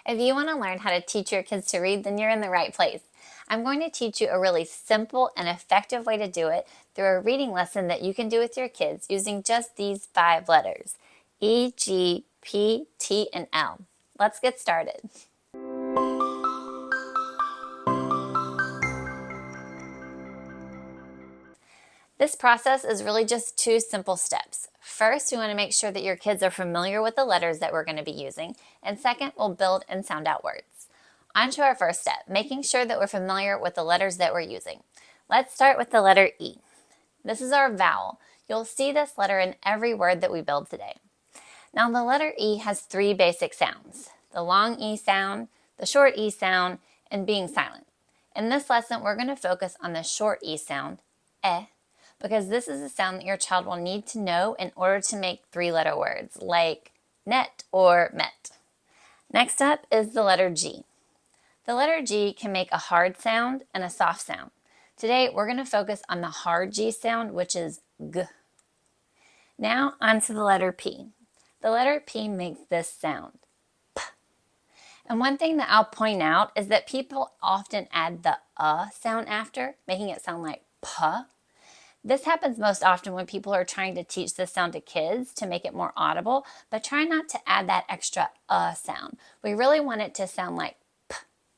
If you want to learn how to teach your kids to read, then you're in the right place. I'm going to teach you a really simple and effective way to do it through a reading lesson that you can do with your kids using just these 5 letters: E, G, P, T, and L. Let's get started. This process is really just 2 simple steps. First, we want to make sure that your kids are familiar with the letters that we're going to be using. And second, we'll build and sound out words. On to our first step, making sure that we're familiar with the letters that we're using. Let's start with the letter E. This is our vowel. You'll see this letter in every word that we build today. Now, the letter E has 3 basic sounds: the long E sound, the short E sound, and being silent. In this lesson, we're going to focus on the short E sound, eh, because this is a sound that your child will need to know in order to make 3-letter words like net or met. Next up is the letter G. The letter G can make a hard sound and a soft sound. Today, we're going to focus on the hard G sound, which is G. Now, on to the letter P. The letter P makes this sound, P. And one thing that I'll point out is that people often add the sound after, making it sound like P. This happens most often when people are trying to teach this sound to kids to make it more audible, but try not to add that extra sound. We really want it to sound like P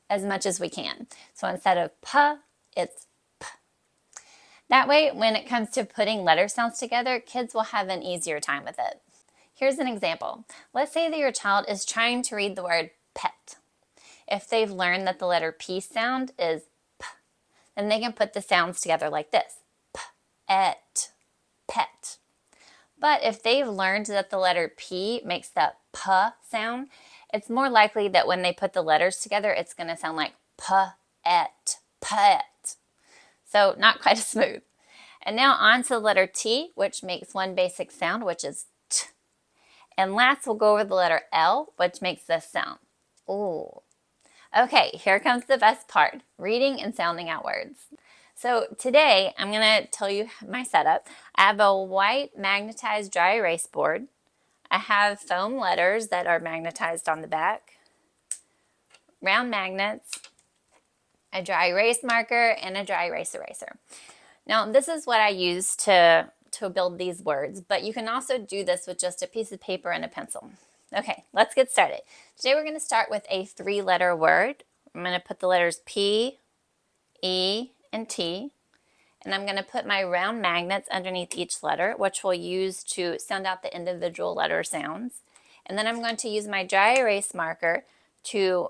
as much as we can. So instead of P, it's P. That way, when it comes to putting letter sounds together, kids will have an easier time with it. Here's an example. Let's say that your child is trying to read the word pet. If they've learned that the letter P sound is P, then they can put the sounds together like this: et, pet. But if they've learned that the letter P makes the P sound, it's more likely that when they put the letters together, it's going to sound like P, et, pet. So not quite as smooth. And now on to the letter T, which makes one basic sound, which is T. And last, we'll go over the letter L, which makes this sound, ooh. Okay, here comes the best part, reading and sounding out words. So today, I'm going to tell you my setup. I have a white magnetized dry erase board. I have foam letters that are magnetized on the back, round magnets, a dry erase marker, and a dry erase eraser. Now, this is what I use to build these words, but you can also do this with just a piece of paper and a pencil. Okay, let's get started. Today, we're going to start with a 3-letter word. I'm going to put the letters P, E, and T, and I'm going to put my round magnets underneath each letter, which we'll use to sound out the individual letter sounds. And then I'm going to use my dry erase marker to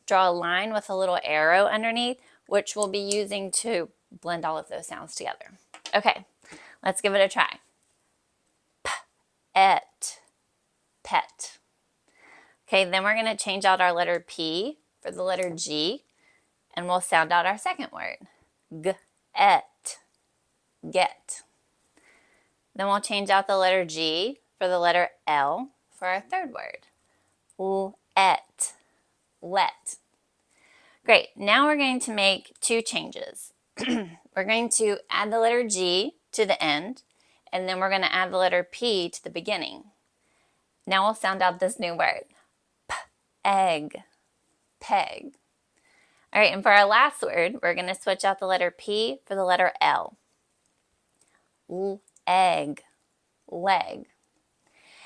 draw a line with a little arrow underneath, which we'll be using to blend all of those sounds together. Okay, let's give it a try. P, et, pet. Okay, then we're going to change out our letter P for the letter G, and we'll sound out our second word, g, et, get. Then we'll change out the letter G for the letter L for our third word, l, et, let. Great, now we're going to make 2 changes. We're going to add the letter G to the end, and then we're going to add the letter P to the beginning. Now we'll sound out this new word, p, egg, peg. All right, and for our last word, we're going to switch out the letter P for the letter L. Egg, leg.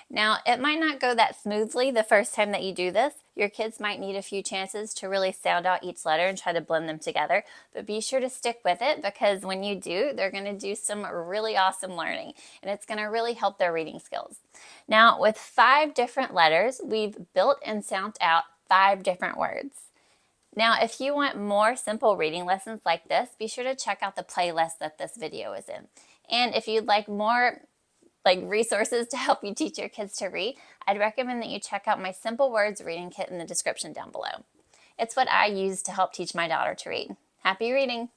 Now, it might not go that smoothly the first time that you do this. Your kids might need a few chances to really sound out each letter and try to blend them together, but be sure to stick with it, because when you do, they're going to do some really awesome learning, and it's going to really help their reading skills. Now, with 5 different letters, we've built and sounded out 5 different words. Now, if you want more simple reading lessons like this, be sure to check out the playlist that this video is in. And if you'd like more resources to help you teach your kids to read, I'd recommend that you check out my Simple Words reading kit in the description down below. It's what I use to help teach my daughter to read. Happy reading!